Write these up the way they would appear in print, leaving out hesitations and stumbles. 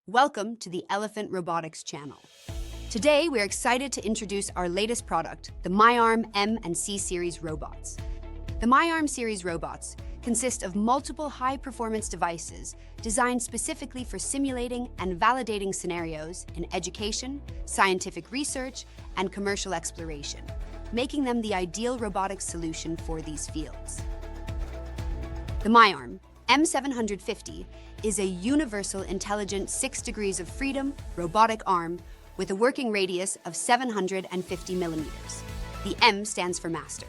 Welcome to the Elephant Robotics channel. Today, we're excited to introduce our latest product, the myArm M and C series robots. The myArm series robots consist of multiple high-performance devices designed specifically for simulating and validating scenarios in education, scientific research, and commercial exploration, making them the ideal robotics solution for these fields. The myArm M750 is a universal intelligent 6 degrees of freedom robotic arm with a working radius of 750 millimeters. The M stands for master.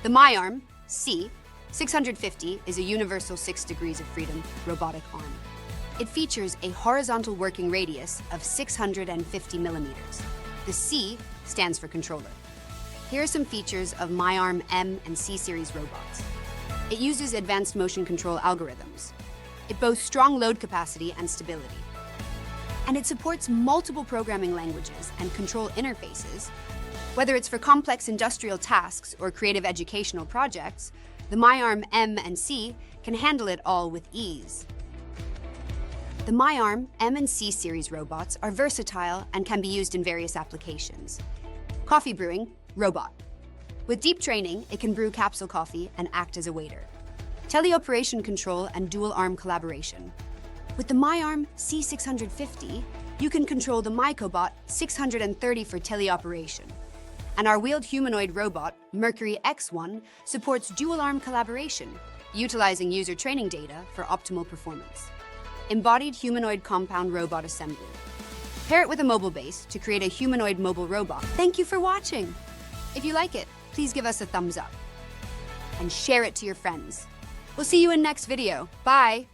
The myArm C650 is a universal 6 degrees of freedom robotic arm. It features a horizontal working radius of 650 millimeters. The C stands for controller. Here are some features of myArm M and C series robots. It uses advanced motion control algorithms. It boasts strong load capacity and stability. And it supports multiple programming languages and control interfaces. Whether it's for complex industrial tasks or creative educational projects, the myArm M and C can handle it all with ease. The myArm M and C series robots are versatile and can be used in various applications. Coffee brewing, robot. With deep training, it can brew capsule coffee and act as a waiter. Teleoperation control and dual-arm collaboration. With the myArm C650, you can control the myCobot 630 for teleoperation. And our wheeled humanoid robot, Mercury X1, supports dual-arm collaboration, utilizing user training data for optimal performance. Embodied humanoid compound robot assembly. Pair it with a mobile base to create a humanoid mobile robot. Thank you for watching. If you like it, please give us a thumbs up and share it to your friends. We'll see you in next video. Bye.